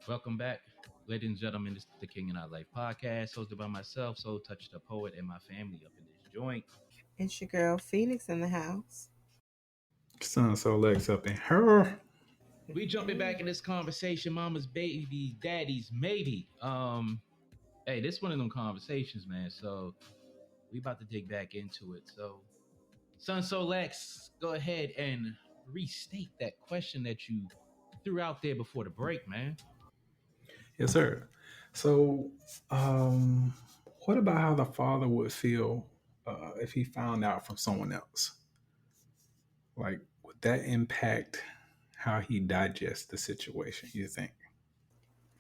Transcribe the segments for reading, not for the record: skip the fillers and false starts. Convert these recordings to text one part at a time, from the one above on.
Welcome back, ladies and gentlemen. This is the King and I Life podcast, hosted by myself, Soul Touch the Poet, and my family up in this joint. It's your girl Phoenix in the house. Son, so legs up in her. We jumping back in this conversation, mama's baby, daddy's maybe. Hey, this one of them conversations, man. So we about to dig back into it. So, Son Solex, go ahead and restate that question that you threw out there before the break, man. Yes, sir. So, um, what about how the father would feel if he found out from someone else? Like, would that impact how he digests the situation? You think?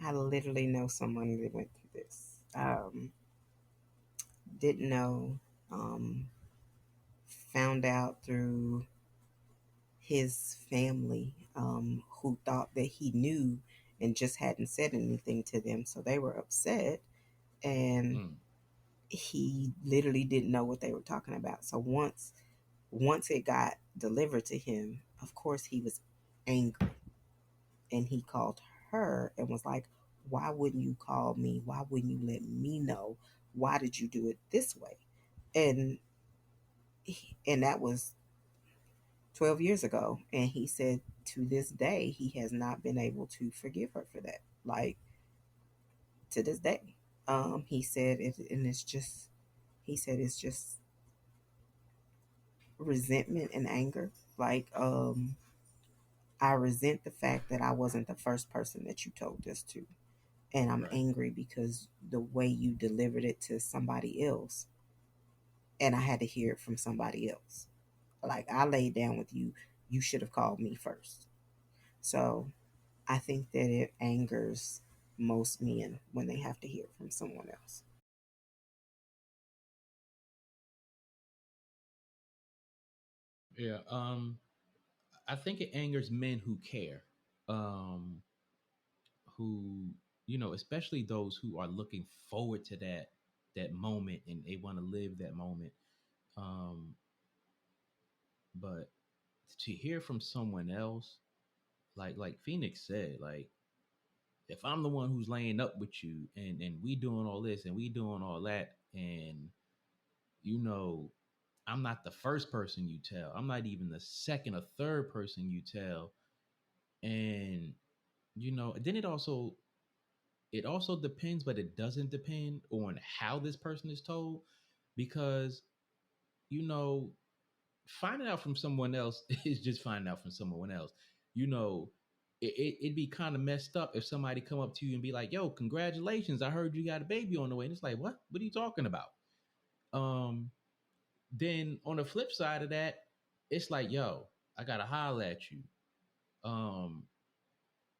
I literally know someone that went through this. Didn't know. Um, Found out through his family, who thought that he knew and just hadn't said anything to them, so they were upset. And Mm, he literally didn't know what they were talking about. So once it got delivered to him, of course he was angry, and he called her and was like, why wouldn't you call me? Why wouldn't you let me know? Why did you do it this way? And and that was 12 years ago, and he said to this day he has not been able to forgive her for that, like, to this day. He said it, and it's just, he said it's just resentment and anger. Like, I resent the fact that I wasn't the first person that you told this to, and I'm right. angry because the way you delivered it to somebody else, and I had to hear it from somebody else. Like, I laid down with you, you should have called me first. So I think that it angers most men when they have to hear it from someone else. Yeah. I think it angers men who care. Um, who especially those who are looking forward to that moment and they want to live that moment. um but to hear from someone else, like Phoenix said, like, if I'm the one who's laying up with you and we doing all this and we doing all that, and you know I'm not the first person you tell, I'm not even the second or third person you tell. And then it also depends, but it doesn't depend on how this person is told, because you know finding out from someone else is just finding out from someone else. you know it'd be kind of messed up if somebody come up to you and be like, yo, congratulations, I heard you got a baby on the way. And it's like, what are you talking about? Um then on the flip side of that, it's like, yo, I gotta holler at you. um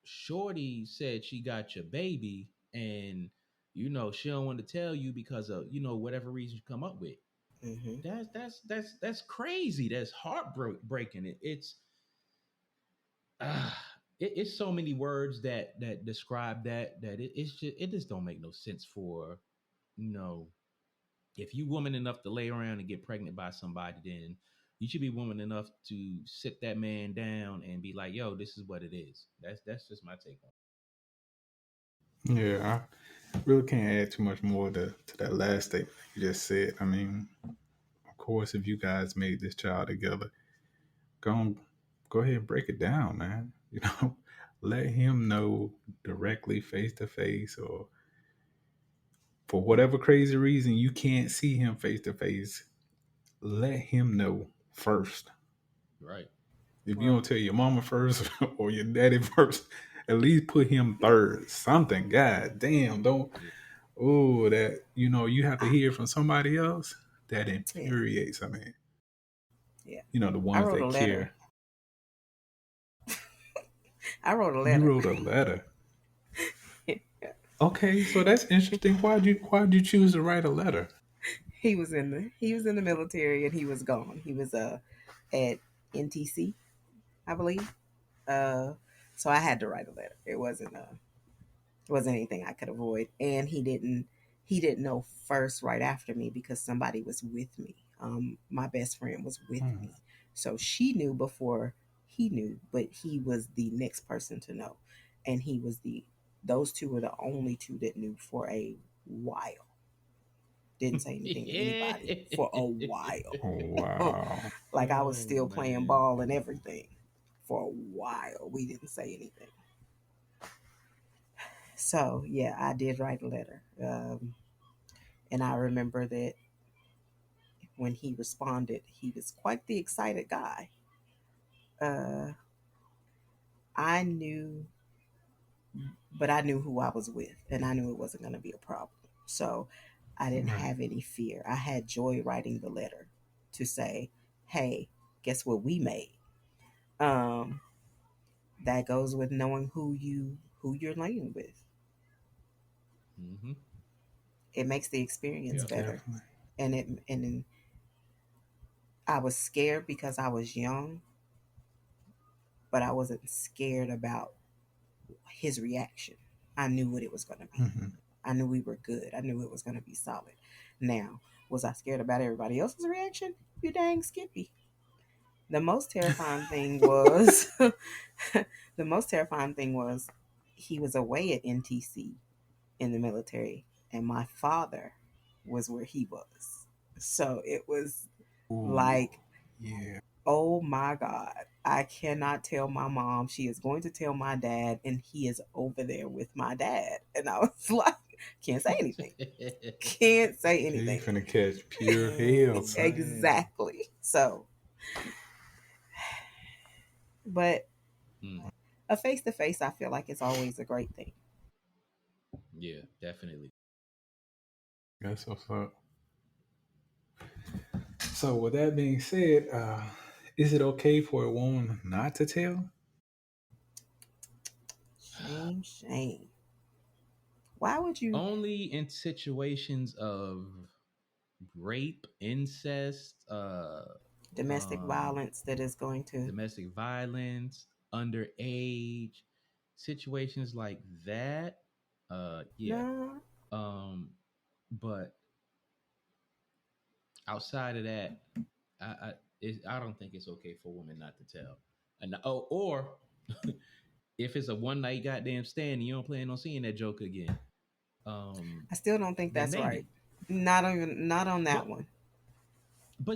Shorty said she got your baby, and she don't want to tell you because of whatever reason you come up with. Hmm. That's crazy. That's heartbreaking. Uh, it's so many words that describe that it just don't make no sense. For you know if you woman enough to lay around and get pregnant by somebody, then you should be woman enough to sit that man down and be like, yo, this is what it is. That's just my take on Yeah, I really can't add too much more to that last statement you just said. I mean, of course, if you guys made this child together, go on, go ahead and break it down, man. Let him know directly, face to face, or for whatever crazy reason you can't see him face to face, let him know first. it. Right. If you Well, don't tell your mama first or your daddy first, at least put him third. Something. God damn, don't. Yeah. Oh, that you have to I, hear from somebody else. That yeah, infuriates. I mean, yeah. the I ones wrote a that letter. care. I wrote a You letter. wrote a letter. Okay, so that's interesting. Why'd you choose to write a letter? He was in the military, and he was gone. He was at NTC, I believe. Uh, so I had to write a letter. It wasn't anything I could avoid, and he didn't know first right after me because somebody was with me. My best friend was with Hmm. me, so she knew before he knew, but he was the next person to know, and he was Those two were the only two that knew for a while. Didn't say anything to anybody for a while. Oh wow. Like I was Oh still playing man. ball and everything. For a while, we didn't say anything. So yeah, I did write a letter, and I remember that when he responded, he was quite the excited guy. Uh, I knew, but I knew who I was with, and I knew it wasn't going to be a problem. So I didn't Right. have any fear. I had joy writing the letter to say, "Hey, guess what we made?" Um, that goes with knowing who you're laying with. Hmm. It makes the experience Yeah. better. Definitely. And I was scared because I was young, but I wasn't scared about his reaction. I knew what it was going to be. Hmm. I knew we were good. I knew it was going to be solid. Now, was I scared about everybody else's reaction? You dang Skippy. The most terrifying thing was the most terrifying thing was he was away at NTC in the military, and my father was where he was. So it was Ooh. like, Yeah. oh my God, I cannot tell my mom. She is going to tell my dad, and he is over there with my dad. And I was like, can't say anything. Can't say Yeah, you anything. finna catch pure hell, Oh son. man. Exactly. So, but Mm. a face to face, I feel like it's always a great thing. Yeah, definitely. That's what's up. So with that being said, is it okay for a woman not to tell? Shame, shame. Why would you Only in situations of rape, incest, domestic um, violence that is going to domestic violence, underage situations like that. Yeah. no? Um, but outside of that, I don't think it's okay for a woman not to tell. And or if it's a one night goddamn stand and you don't plan on seeing that joke again, um, I still don't think then that's right. maybe. Not on that But one.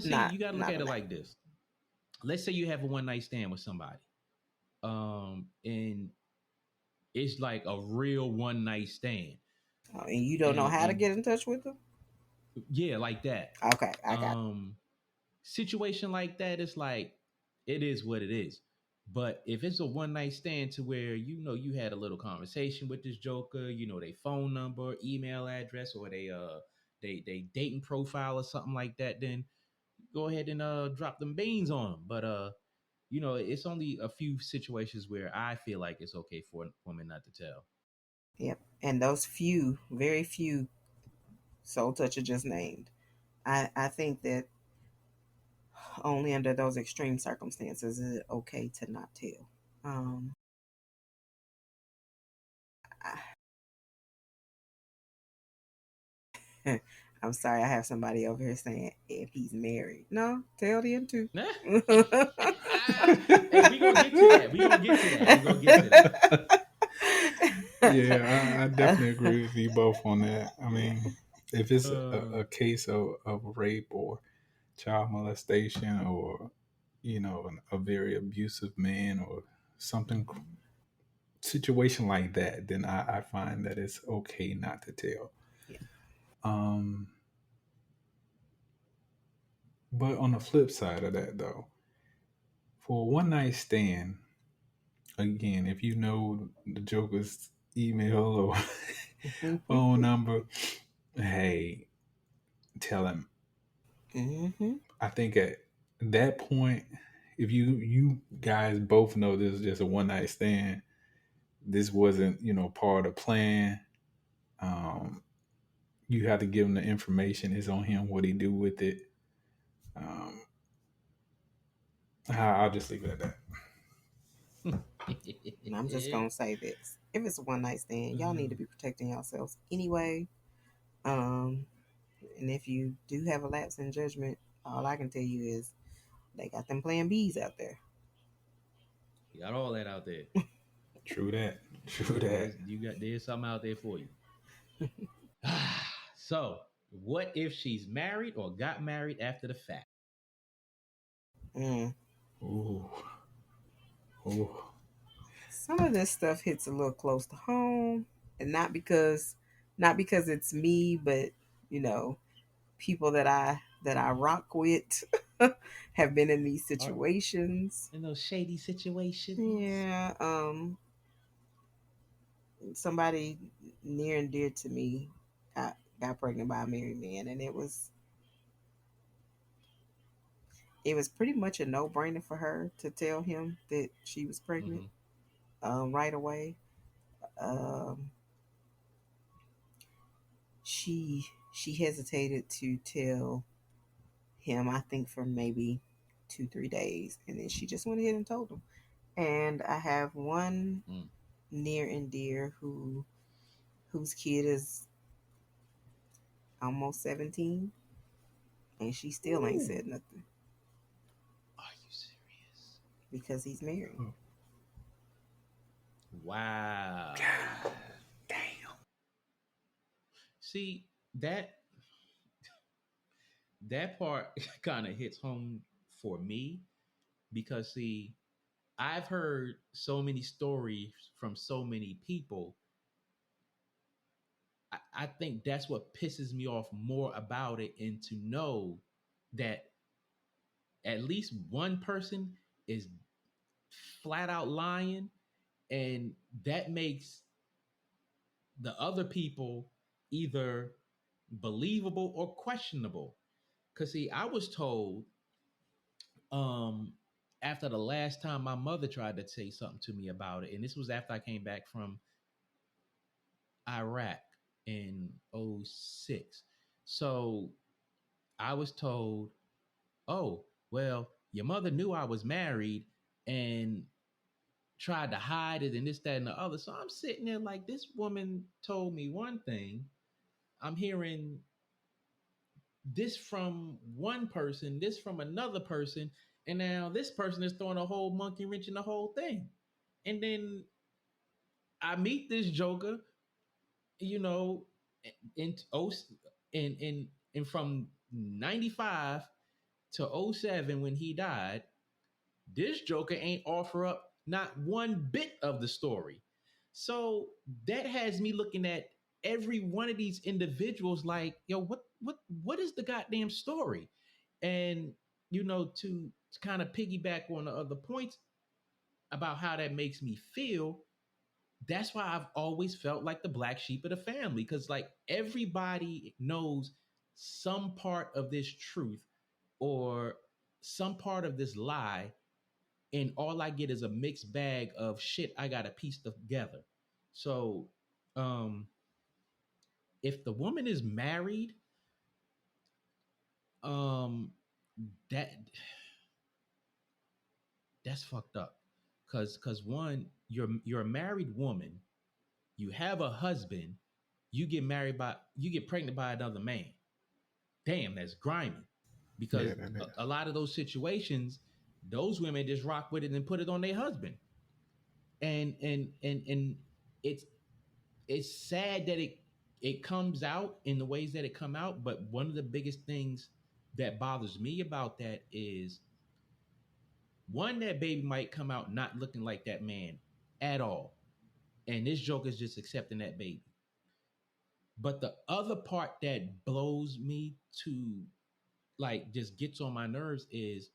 see, Not you got to look not at on it that like this. Let's say you have a one night stand with somebody, and it's like a real one night stand, one. And you don't know how to and get in touch with them. yeah, like that. Okay, I got Um, Situation like that, it's like it is what it is. But if it's a one night stand to where you had a little conversation with this joker, their phone number, email address, or they dating profile or something like that, then go ahead and drop them beans on them. But it's only a few situations where I feel like it's okay for a woman not to tell. it. Yep. And those few, very few soul toucher just named. I think that only under those extreme circumstances is it okay to not tell. Um, I, I'm sorry, I have somebody over here saying if he's married. No, tell them too. Hey, we gonna get to that. We gonna get to that. We gonna get to that. Yeah, I definitely agree with you both on that. I mean, if it's Uh, a case of rape or child molestation or, a very abusive man or something, situation like that, then I find that it's okay not to tell. Yeah. Um, but on the flip side of that, though, for a one night stand, again, if you know the Joker's email or phone number, hey, tell him. Mm-hmm. I think at that point, if you guys both know this is just a one night stand, this wasn't part of the plan. Um, you have to give him the information. It's on him what he do with it. Um, I'll just leave it at that. And I'm just gonna say this: if it's a one night stand, y'all need to be protecting yourselves anyway. Um, and if you do have a lapse in judgment, all I can tell you is they got them plan Bs out there. you got all that out there. True that. True that. There's something out there for you. So, what if she's married or got married after the fact? Mm. Ooh, ooh. Some of this stuff hits a little close to home, and not because it's me, but you know, people that I rock with have been in these Are situations. in those shady situations? Yeah, somebody near and dear to me got pregnant by a married man, and it was pretty much a no brainer for her to tell him that she was pregnant Mm-hmm. right away. Um, she hesitated to tell him, I think, for maybe 2 3 days, and then she just went ahead and told him. And I have one Mm. near and dear whose kid is almost 17, and she still ain't Ooh, said nothing are you serious? because he's married. Oh, Wow. God damn. See, that part kind of hits home for me because see, I've heard so many stories from so many people. I think that's what pisses me off more about it, and to know that at least one person is flat out lying, and that makes the other people either believable or questionable. Because see, I was told um after the last time my mother tried to say something to me about it, and this was after I came back from Iraq in '06. So I was told, oh, well, your mother knew I was married and tried to hide it and this, that, and the other. So I'm sitting there like, this woman told me one thing. I'm hearing this from one person, this from another person, and now this person is throwing a whole monkey wrench in the whole thing. And then I meet this joker, you know, in oh in from 95 to '07 when he died. This joker ain't offer up not one bit of the story. So that has me looking at every one of these individuals like, yo, what is the goddamn story? And to kind of piggyback on the other points about how that makes me feel, that's why I've always felt like the black sheep of the family. Cause like everybody knows some part of this truth or some part of this lie, and all I get is a mixed bag of shit I got to piece together. So, um, if the woman is married, um, that that's fucked up. Cause one, you're a married woman, you have a husband, you get pregnant by another man. Damn, that's grimy. Because Yeah, that is. a lot of those situations, those women just rock with it and put it on their husband. And it's it's sad that it comes out in the ways that it come out, but one of the biggest things that bothers me about that is one, that baby might come out not looking like that man at all, and this joker's just accepting that baby. But the other part that blows me to, like, just gets on my nerves is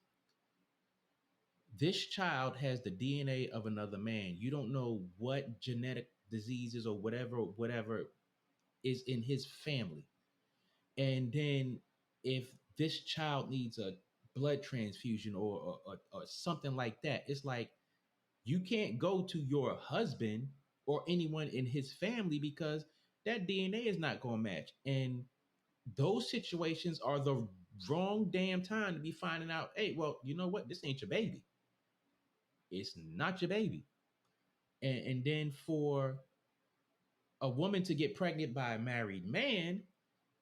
this child has the DNA of another man. You don't know what genetic diseases or whatever is in his family. And then if this child needs a blood transfusion or something like that, it's like you can't go to your husband or anyone in his family because that DNA is not going to match. And those situations are the wrong damn time to be finding out, hey, well, you know what? This ain't your baby. It's not your baby. And then for a woman to get pregnant by a married man,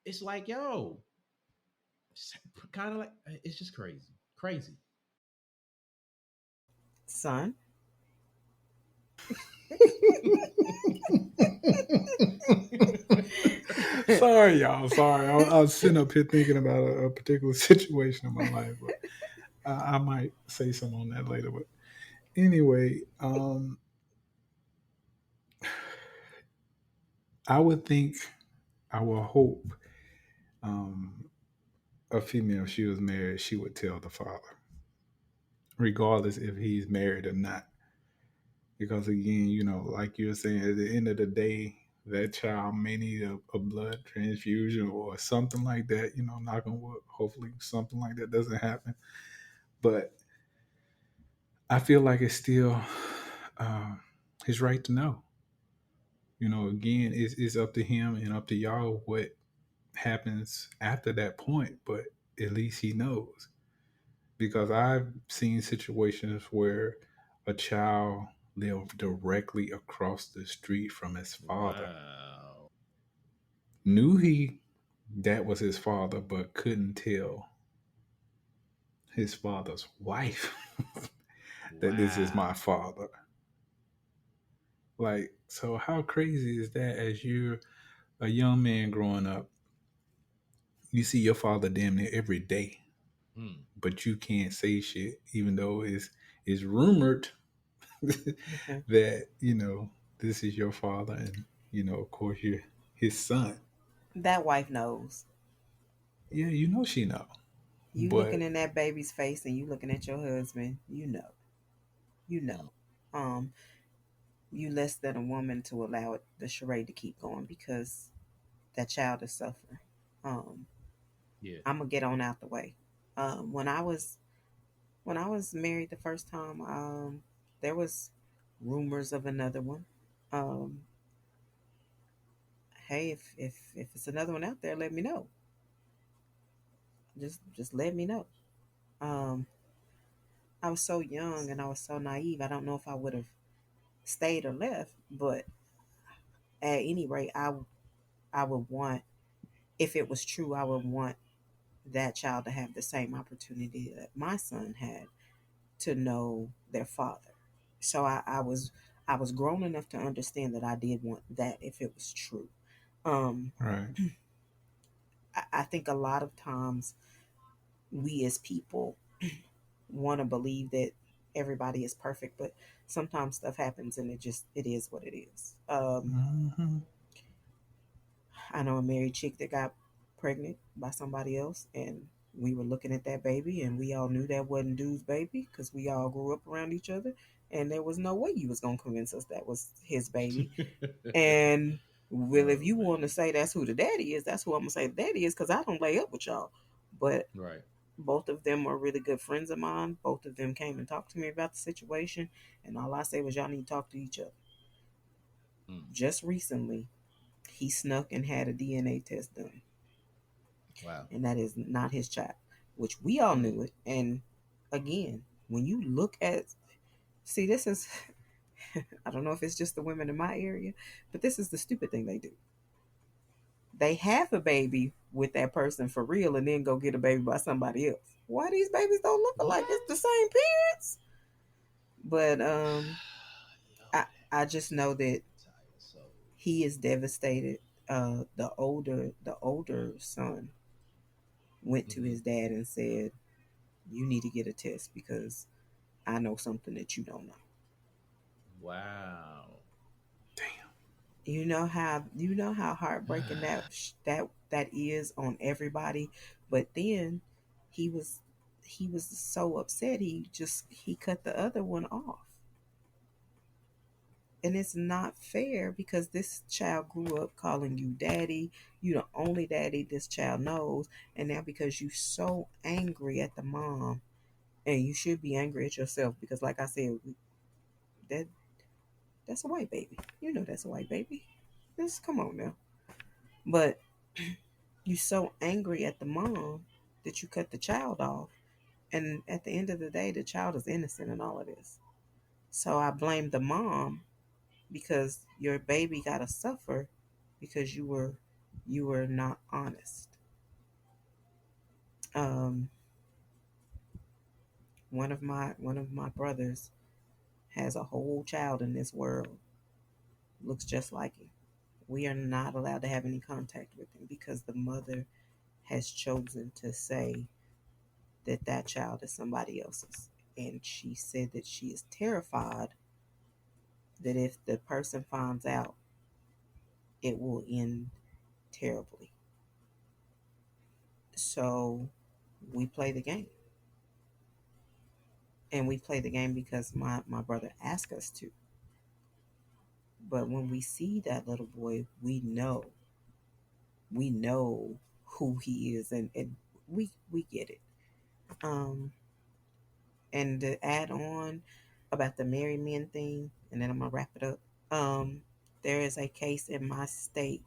it's like, yo, kind of like, it's just crazy. Crazy. Son. Sorry, y'all. Sorry, I was sitting up here thinking about a particular situation in my life, but I might say something on that later. But anyway, I would think, I would hope, um, a female, if she was married, she would tell the father, regardless if he's married or not. Because again, like you were saying, at the end of the day, that child may need a blood transfusion or something like that. Knock on wood. Hopefully, something like that doesn't happen. But I feel like it's still uh, his right to know. Again, it's up to him and up to y'all what happens after that point. But at least he knows. Because I've seen situations where a child lived directly across the street from his father, Wow. knew he that was his father, but couldn't tell his father's wife that this is my Wow. father. Like, so how crazy is that? As you're a young man growing up, you see your father damn near every day, Mm. but you can't say shit, even though it's rumored Mhm. that this is your father, and of course you're his son. That wife knows. Yeah, she know, You looking but in that baby's face and you looking at your husband, you know. You Mm. know. Um, you less than a woman to allow the charade to keep going because that child is suffering. Um, Yeah. I'm gonna get on out the way. When I was married the first time, there was rumors of another one. Um, hey, if it's another one out there, let me know. Just let me know. Um, I was so young and I was so naive. I don't know if I would have stayed or left, but at any rate, I would want, if it was true, I would want that child to have the same opportunity that my son had to know their father. So I was grown enough to understand that I did want that if it was true. Um, right, I think a lot of times we as people want to believe that everybody is perfect, but sometimes stuff happens and it is what it is. hmm I know a married chick that got pregnant by somebody else, and we were looking at that baby, and we all knew that wasn't dude's baby because we all grew up around each other, and there was no way you was gonna convince us that was his baby. And well, if Oh you want to man. say that's who the daddy is, that's who I'm gonna say the daddy is because I don't lay up with y'all. But Right. both of them are really good friends of mine. Both of them came and talked to me about the situation, and all I say was y'all need to talk to each other. Mm. Just recently, he snuck and had a DNA test done, Wow. and that is not his child, which we all Mm. knew it. And again, when you look at, see, this is, I don't know if it's just the women in my area, but this is the stupid thing they do. They have a baby with that person for real and then go get a baby by somebody else. Why these babies don't look alike? It's the What? same parents. But Yo, I just know that entire soul. he is devastated. The older son went to Mm-hmm. his dad and said, "You need to get a test because I know something that you don't know." Wow. You know how heartbreaking that is on everybody. But then he was he was so upset he cut the other one off. And it's not fair because this child grew up calling you daddy. You the only daddy this child knows. And now because you so angry at the mom, and you should be angry at yourself because like I said, that that's a white baby. You know that's a white baby. Just come on now. But you so angry at the mom that you cut the child off. And at the end of the day, the child is innocent in all of this. So I blame the mom because your baby gotta suffer because you were not honest. Um, one of my brothers has a whole child in this world, looks just like him. We are not allowed to have any contact with him because the mother has chosen to say that that child is somebody else's. And she said that she is terrified that if the person finds out, it will end terribly. So we play the game. And we play the game because my brother asked us to. But when we see that little boy, we know who he is, and we get it. Um, and to add on about the married men thing, and then I'm gonna wrap it up. Um, there is a case in my state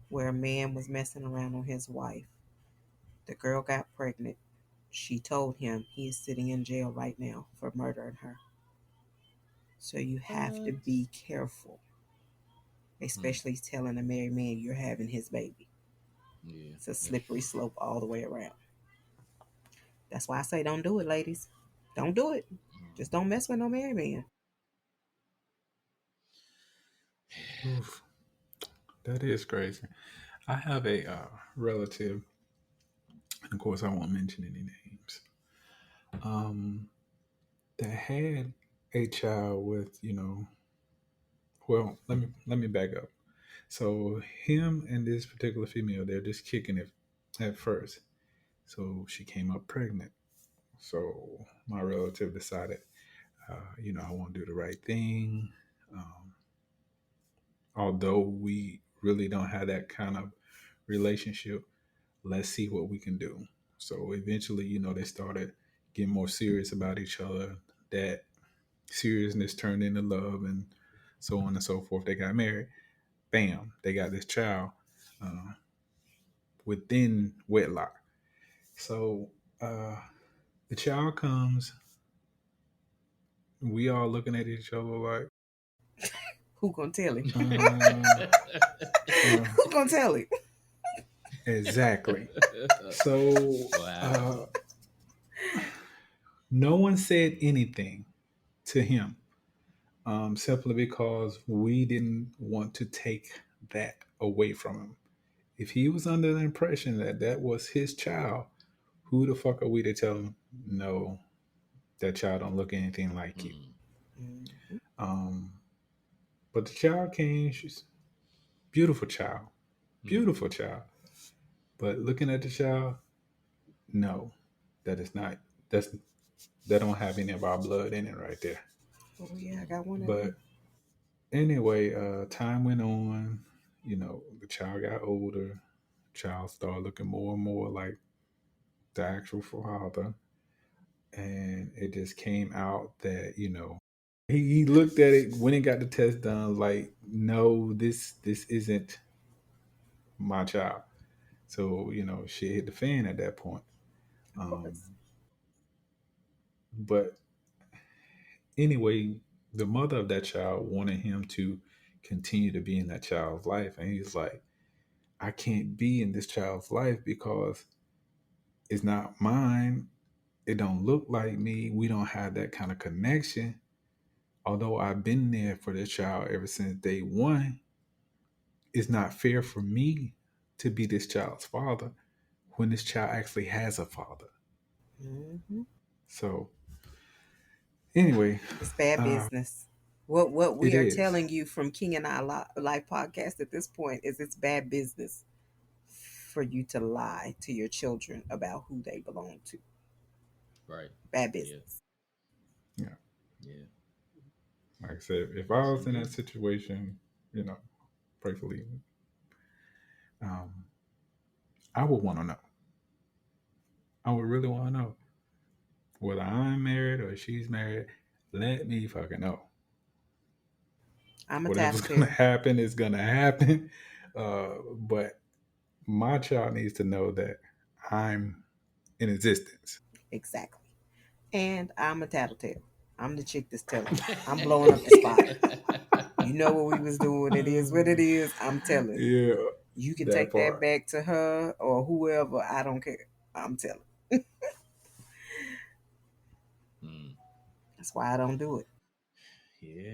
where a man was messing around on his wife. The girl got pregnant. She told him he is sitting in jail right now for murdering her. So you have to What? be careful, Hmm. especially telling a married man you're having his baby. Yeah. It's a That's slippery true. slope all the way around. That's why I say don't do it, ladies. Don't do it. Just don't mess with no married man. Oof, that is crazy. I have a relative, and of course, I won't mention any names, um, that had a child with, well, let me back up. So him and this particular female, they're just kicking it at first. So she came up pregnant. So my relative decided, I want to do the right thing. Um, Although we really don't have that kind of relationship, let's see what we can do. So eventually, they started getting more serious about each other. That seriousness turned into love, and so on and so forth. They got married. Bam, they got this child uh, within wedlock. So uh, the child comes. We all looking at each other like, Who gonna tell him? uh, uh, Who gonna tell him? exactly. So Wow. no one said anything to him, simply because we didn't want to take that away from him. If he was under the impression that that was his child, who the fuck are we to tell him, no, that child don't look anything like you? Hmm. Mhm. Um, but the child came, she's beautiful child, Hmm. beautiful child. But looking at the child, no, that is not, that's, that don't have any of our blood in it right there. Oh yeah, I got one of them. But anyway, time went on. The child got older. Child started looking more and more like the actual father, and it just came out that he looked at it when he got the test done. Like, no, this isn't my child. So shit hit the fan at that point. Of Um, course. but anyway, the mother of that child wanted him to continue to be in that child's life, and he's like, I can't be in this child's life because it's not mine. It don't look like me. We don't have that kind of connection. Although I've been there for this child ever since day one, it's not fair for me to be this child's father when this child actually has a father. Hmm. So anyway, It's bad uh, business. What it we are is. telling you from King and I Life podcast at this point is it's bad business for you to lie to your children about who they belong to. Right. Bad Yeah. business. Yeah. Yeah. Like I said, if I Yes, was in that indeed. situation, prayfully, um, I would want to know. I would really want to know whether I'm married or she's married. Let me fucking know. I'm a Whatever's gonna tattletale. happen is gonna happen. But my child needs to know that I'm in existence. Exactly. And I'm a tattletale. I'm the chick that's telling. I'm blowing up the spot. You know what we was doing. It is what it is. I'm telling. Yeah, You can that take that part. back to her or whoever. I don't care. I'm telling. Hmm. That's why I don't do it. Yeah,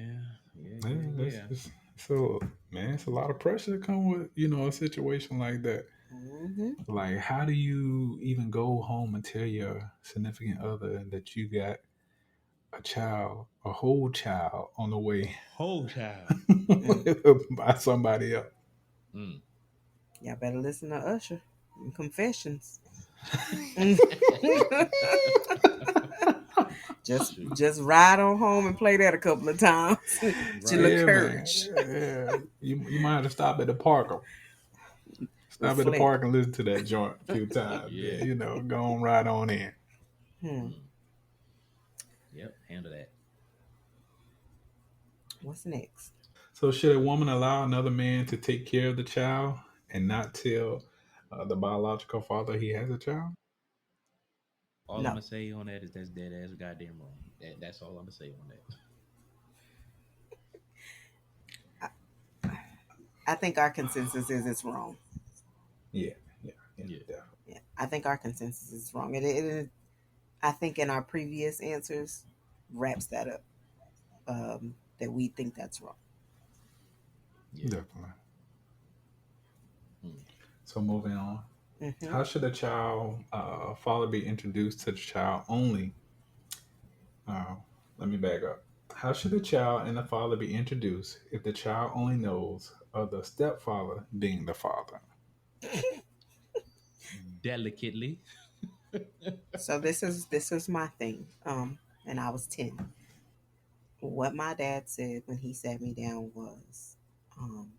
yeah, Yeah, yeah, that's yeah. just so man. It's a lot of pressure to come with a situation like that. Mm-hmm. Like, how do you even go home and tell your significant other that you got a child, a whole child on the way Whole child. Mm. by somebody else? Mm. Y'all better listen to Usher and Confessions. Shoot. Just ride on home and play that a couple of times. Get your little Right. Yeah, man. courage. Yeah, you might have to stop at the park. Stop at the Reflect. park and listen to that joint a few times. Yeah. Then go on right on in. Hmm. Mm. Yep. Handle that. What's next? So, should a woman allow another man to take care of the child and not tell the biological father he has a child? All I'm No. gonna say on that is that's dead ass goddamn wrong. That's all I'm gonna say on that. I, I think our consensus is it's wrong. Yeah, yeah, yeah, Yeah. definitely. Yeah, I think our consensus is wrong. I think in our previous answers wraps that up. That we think that's wrong. Yeah. Definitely. Mm. So, moving on. Hmm. How should a child father be introduced to the child only? Uh, Let me back up. How should a child and the father be introduced if the child only knows of the stepfather being the father? Delicately. So this is my thing. And I was 10. What my dad said when he sat me down was, um,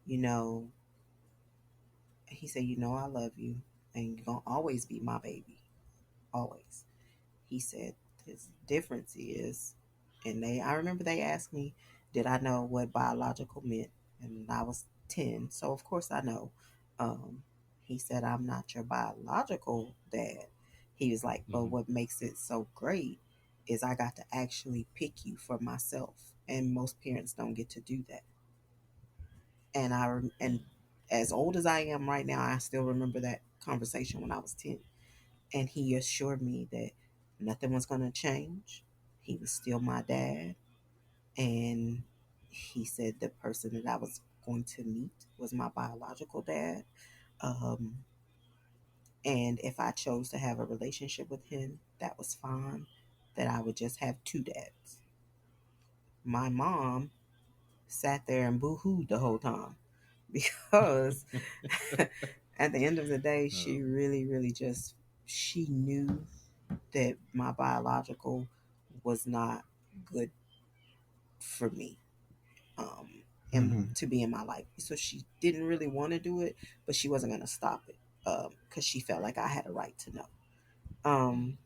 you know, he said, I love you, and you're gonna always be my baby, always. He said his difference is, and I remember they asked me, did I know what biological meant, and I was 10, so of course I know. Um, he said, I'm not your biological dad. He was like, but Hmm. what makes it so great is I got to actually pick you for myself, and most parents don't get to do that. And Mm. as old as I am right now, I still remember that conversation when I was 10, and he assured me that nothing was going to change. He was still my dad, and he said the person that I was going to meet was my biological dad. Um, and if I chose to have a relationship with him, that was fine. That I would just have two dads. My mom sat there and boo-hooed the whole time because at the end of the day, she Oh. really, really just she knew that my biological was not good for me, and Hmm. to be in my life. So she didn't really want to do it, but she wasn't going to stop it because she felt like I had a right to know. Mm. Um,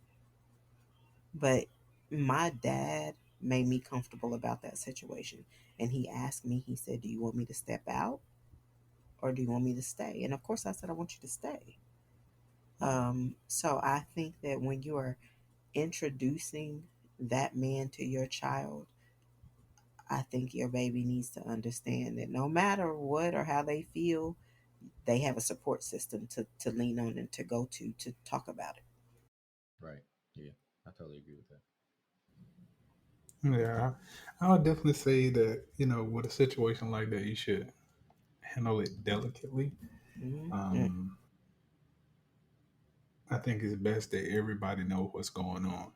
but my dad made me comfortable about that situation. And he asked me, he said, do you want me to step out or do you want me to stay? And of course, I said, I want you to stay. So I think that when you are introducing that man to your child, I think your baby needs to understand that no matter what or how they feel, they have a support system to lean on and to go to talk about it. Right. Yeah. I totally agree with that. Yeah, I would definitely say that with a situation like that, you should handle it delicately. Mm-hmm. Um, I think it's best that everybody know what's going on.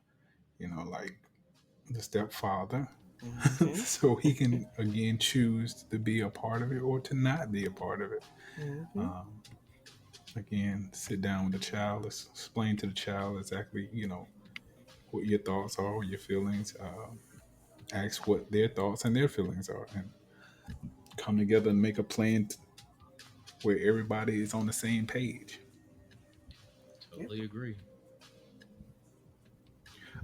Like the stepfather, Mm-hmm. so he can again choose to be a part of it or to not be a part of it. Mm-hmm. Um, Again, sit down with the child, explain to the child exactly what your thoughts are, your feelings. Ask what their thoughts and their feelings are, and come together and make a plan where everybody is on the same page. Yep. Totally agree.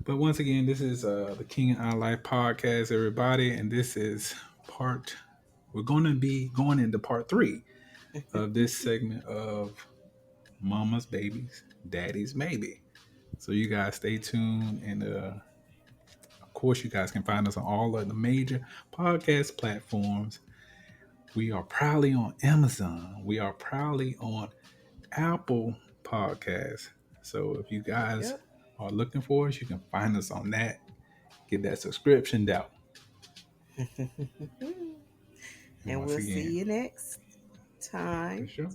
But once again, this is the King and I Life podcast, everybody, and this is part. We're going to be going into part 3 of this segment of Mama's Babies, Daddy's Maybe. So you guys stay tuned, and of course, you guys can find us on all of the major podcast platforms. We are proudly on Amazon. We are proudly on Apple Podcasts. So if you guys Yep. are looking for us, you can find us on that. Get that subscription down. And And once we'll see again, you next for time. sure.